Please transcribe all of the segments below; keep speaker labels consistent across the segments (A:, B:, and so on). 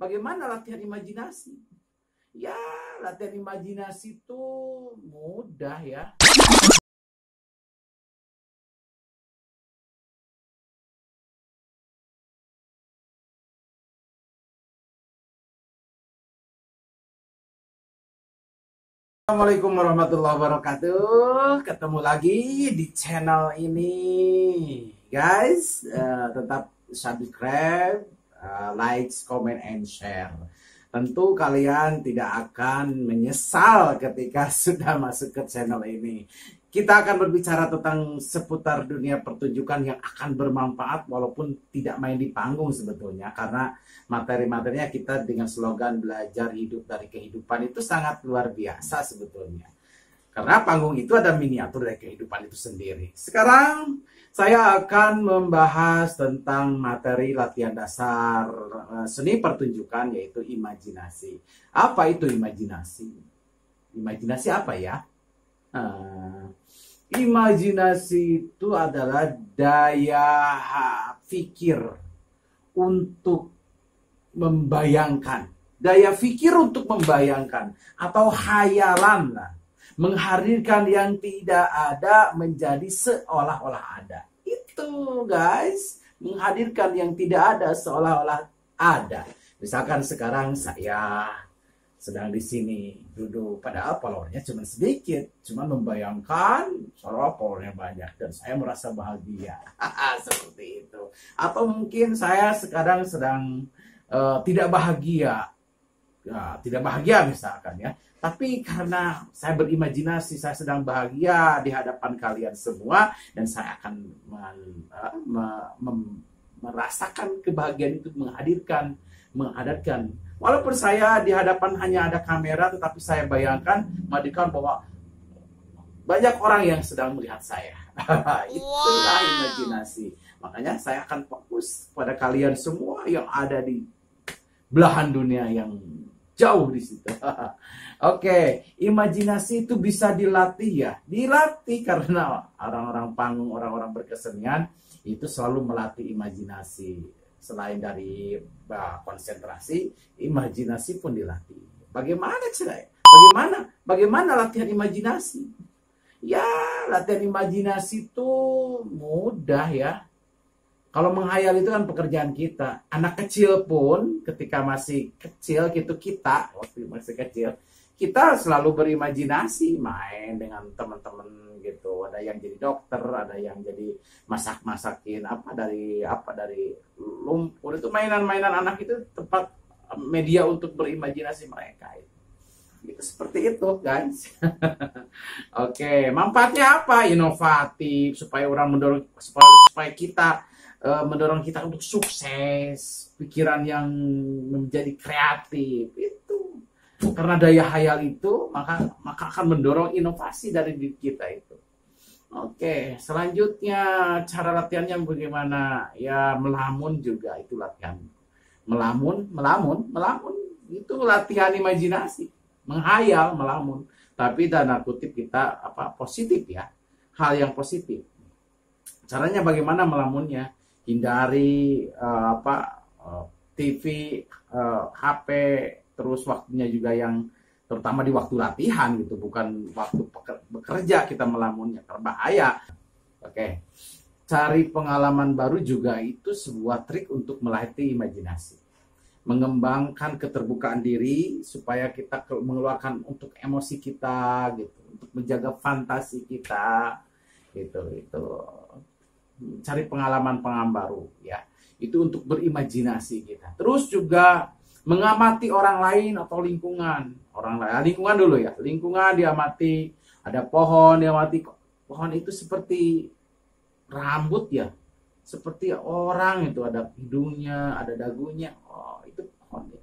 A: Bagaimana latihan imajinasi? Ya, latihan imajinasi itu mudah ya. Assalamualaikum warahmatullahi wabarakatuh. Ketemu lagi di channel ini, guys. Tetap subscribe, like, comment, and share. Tentu kalian tidak akan menyesal ketika sudah masuk ke channel ini. Kita akan berbicara tentang seputar dunia pertunjukan yang akan bermanfaat walaupun tidak main di panggung sebetulnya. Karena materi-materinya kita dengan slogan belajar hidup dari kehidupan itu sangat luar biasa sebetulnya. Karena panggung itu ada miniatur dari kehidupan itu sendiri. Sekarang saya akan membahas tentang materi latihan dasar seni pertunjukan, yaitu imajinasi. Apa itu imajinasi? Imajinasi apa ya? Imajinasi itu adalah daya pikir untuk membayangkan. Daya pikir untuk membayangkan atau khayalan lah. Menghadirkan yang tidak ada menjadi seolah-olah ada. Itu guys, menghadirkan yang tidak ada seolah-olah ada. Misalkan sekarang saya sedang di sini duduk, padahal followernya cuma sedikit, cuma membayangkan seolah followernya banyak dan saya merasa bahagia. Seperti itu. Atau mungkin saya sekarang sedang tidak bahagia. Ya, tidak bahagia misalkan ya. Tapi karena saya berimajinasi saya sedang bahagia di hadapan kalian semua dan saya akan merasakan kebahagiaan itu, menghadirkan. Walaupun saya di hadapan hanya ada kamera, tetapi saya bayangkan, menghadirkan bahwa banyak orang yang sedang melihat saya. Itulah imajinasi. Makanya saya akan fokus pada kalian semua yang ada di belahan dunia yang jauh di situ. Oke, imajinasi itu bisa dilatih ya. Dilatih karena orang-orang panggung, orang-orang berkesenian itu selalu melatih imajinasi. Selain dari konsentrasi, imajinasi pun dilatih. Bagaimana caranya? Bagaimana latihan imajinasi? Ya, latihan imajinasi itu mudah ya. Kalau menghayal itu kan pekerjaan kita. Anak kecil pun ketika masih kecil gitu, waktu masih kecil, kita selalu berimajinasi, main dengan teman-teman gitu. Ada yang jadi dokter, ada yang jadi masakin apa dari lumpur. Itu mainan-mainan anak itu tempat media untuk berimajinasi mereka. Gitu, seperti itu guys. Oke, manfaatnya apa? Inovatif, supaya kita mendorong kita untuk sukses, pikiran yang menjadi kreatif itu. Karena daya hayal itu maka akan mendorong inovasi dari diri kita itu. Oke, selanjutnya cara latihannya bagaimana? Ya, melamun juga itu latihan. Melamun itu latihan imajinasi, menghayal, melamun. Tapi tanda kutip kita positif ya, hal yang positif. Caranya bagaimana melamunnya? Hindari TV, HP, terus waktunya juga yang terutama di waktu latihan gitu, bukan waktu bekerja kita melamunnya, berbahaya. Oke. Cari pengalaman baru juga itu sebuah trik untuk melatih imajinasi. Mengembangkan keterbukaan diri supaya kita mengeluarkan untuk emosi kita gitu, untuk menjaga fantasi kita gitu. Cari pengalaman baru ya. Itu untuk berimajinasi kita. Terus juga mengamati orang lain atau lingkungan. Lingkungan dulu ya. Lingkungan diamati, ada pohon diamati. Pohon itu seperti rambut ya. Seperti orang itu, ada hidungnya, ada dagunya. Oh, itu pohon ya.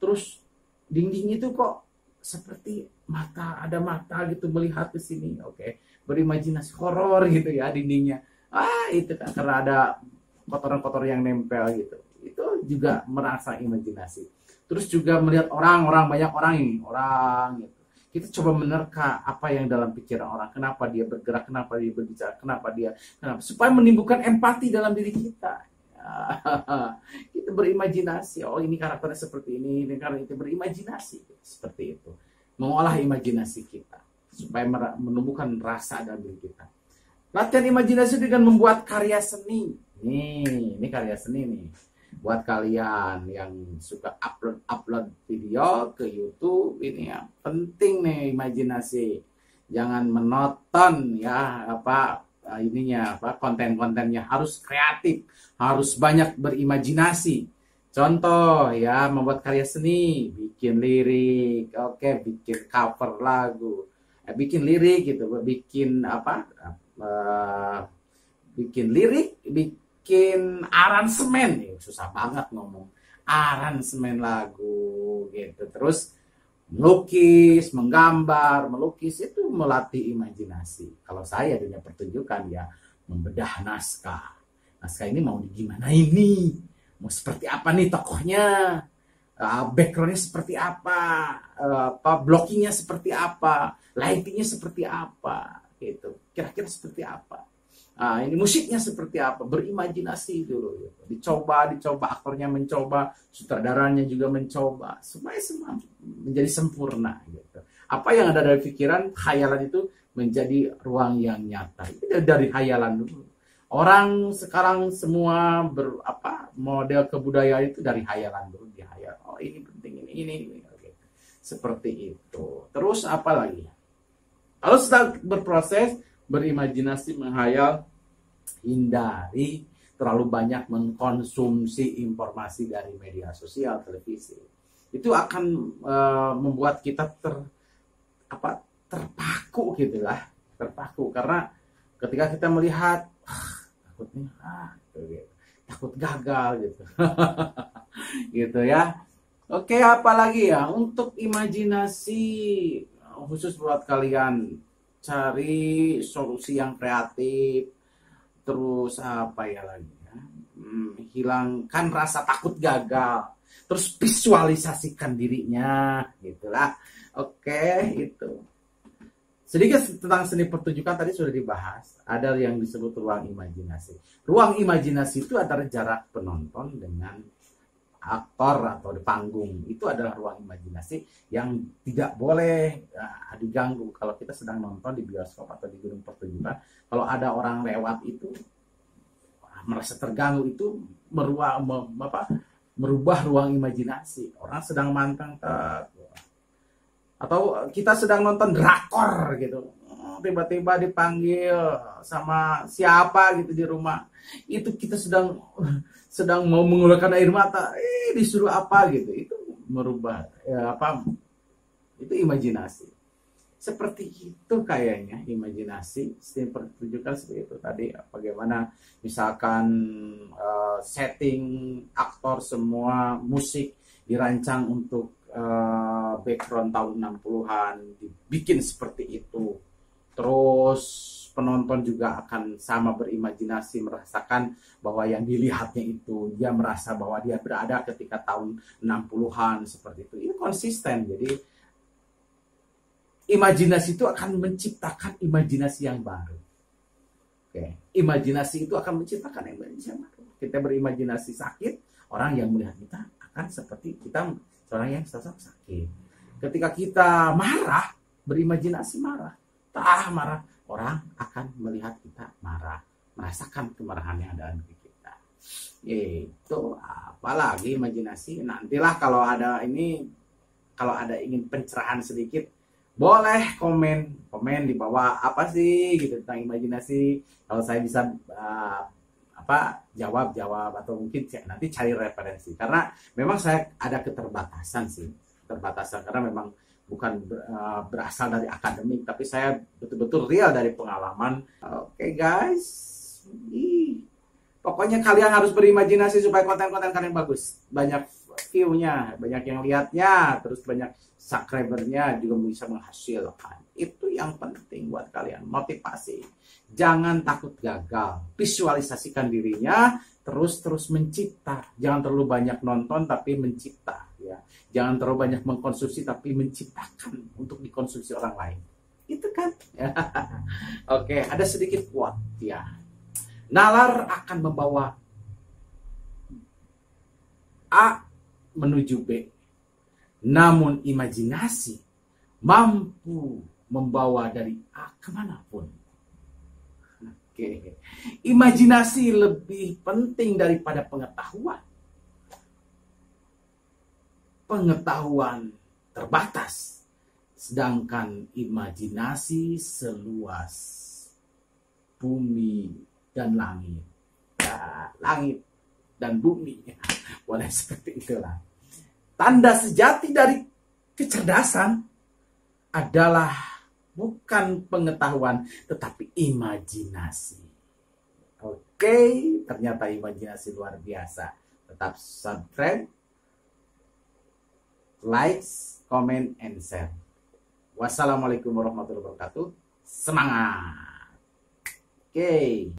A: Terus dinding itu kok seperti mata, ada mata gitu melihat ke sini. Oke. Berimajinasi, horor gitu ya dindingnya. Itu kan karena ada kotoran-kotoran yang nempel gitu. Itu juga merasa imajinasi. Terus juga melihat banyak orang gitu. Kita coba menerka apa yang dalam pikiran orang, kenapa dia bergerak, kenapa dia berbicara, kenapa supaya menimbulkan empati dalam diri kita. Kita berimajinasi, oh ini karakternya seperti ini karena itu berimajinasi seperti itu. Mengolah imajinasi kita supaya menumbuhkan rasa dalam diri kita. Latihan imajinasi dengan membuat karya seni. Ini karya seni nih. Buat kalian yang suka upload video ke YouTube, ini yang penting nih imajinasi. Jangan menonton ya konten-kontennya, harus kreatif, harus banyak berimajinasi. Contoh ya, membuat karya seni, bikin lirik, bikin cover lagu, bikin lirik gitu, bikin lirik, bikin aransemen, susah banget ngomong, aransemen lagu gitu. Terus melukis, menggambar, melukis itu melatih imajinasi. Kalau saya dunia pertunjukan ya membedah naskah. Naskah ini mau gimana ini? Mau seperti apa nih tokohnya? Backgroundnya seperti apa? Blockingnya seperti apa? Lightingnya seperti apa? Gitu. Kira-kira seperti apa? Ini musiknya seperti apa? Berimajinasi dulu. Gitu. Dicoba, aktornya mencoba, sutradaranya juga mencoba, supaya semua menjadi sempurna. Gitu. Apa yang ada dari pikiran, khayalan itu menjadi ruang yang nyata. Itu dari khayalan dulu. Orang sekarang semua model kebudayaan itu dari khayalan dulu, dihayal. Oh ini penting, ini. Gitu. Seperti itu. Terus apa lagi? Kalau sedang berproses, berimajinasi, menghayal, hindari terlalu banyak mengkonsumsi informasi dari media sosial, televisi. Itu akan membuat kita terpaku gitulah, terpaku karena ketika kita melihat takutnya takut gagal gitu. Gitu ya. Oke, apalagi ya untuk imajinasi khusus buat kalian, cari solusi yang kreatif. Terus apa ya lagi ya? Hilangkan rasa takut gagal. Terus visualisasikan dirinya, gitulah. Oke, itu. Sedikit tentang seni pertunjukan tadi sudah dibahas. Ada yang disebut ruang imajinasi. Ruang imajinasi itu adalah jarak penonton dengan aktor atau di panggung. Itu adalah ruang imajinasi yang tidak boleh diganggu. Kalau kita sedang nonton di bioskop atau di gedung pertunjukan, kalau ada orang lewat itu merasa terganggu, itu merubah ruang imajinasi. Orang sedang mantang atau kita sedang nonton drakor gitu, tiba-tiba dipanggil sama siapa gitu di rumah, itu kita sedang mau mengeluarkan air mata, disuruh apa gitu, itu merubah itu imajinasi. Seperti itu kayaknya imajinasi seni pertunjukan seperti itu tadi. Bagaimana misalkan setting aktor, semua musik dirancang untuk background tahun 60-an, dibikin seperti itu. Terus penonton juga akan sama berimajinasi, merasakan bahwa yang dilihatnya itu, dia merasa bahwa dia berada ketika tahun 60-an seperti itu. Ini konsisten. Jadi imajinasi itu akan menciptakan imajinasi yang baru. Oke. Imajinasi itu akan menciptakan imajinasi yang baru. Kita berimajinasi sakit, orang yang melihat kita akan seperti kita seorang yang sakit. Ketika kita marah, berimajinasi marah, orang akan melihat kita marah, merasakan kemarahan yang ada di kita. Itu apalagi imajinasi. Nantilah kalau ada ingin pencerahan sedikit, boleh komen di bawah apa sih gitu tentang imajinasi. Kalau saya bisa jawab atau mungkin nanti cari referensi, karena memang saya ada keterbatasan karena memang bukan berasal dari akademik, tapi saya betul-betul real dari pengalaman. Oke, guys, pokoknya kalian harus berimajinasi supaya konten-konten kalian bagus, banyak view-nya, banyak yang lihatnya, terus banyak subscriber-nya juga bisa menghasilkan. Itu yang penting buat kalian, motivasi. Jangan takut gagal, visualisasikan dirinya, terus mencipta. Jangan terlalu banyak nonton tapi mencipta, ya. Jangan terlalu banyak mengkonsumsi tapi menciptakan untuk dikonsumsi orang lain. Itu kan. Oke, ada sedikit quote ya. Nalar akan membawa A menuju B. Namun imajinasi mampu membawa dari A kemanapun. Oke. Imajinasi lebih penting daripada pengetahuan. Pengetahuan terbatas, sedangkan imajinasi seluas bumi dan langit. Ya, langit dan bumi. Boleh seperti itulah. Tanda sejati dari kecerdasan adalah bukan pengetahuan, tetapi imajinasi. Oke, ternyata imajinasi luar biasa. Tetap subscribe, like, comment, and share. Wassalamualaikum warahmatullahi wabarakatuh. Semangat. Oke.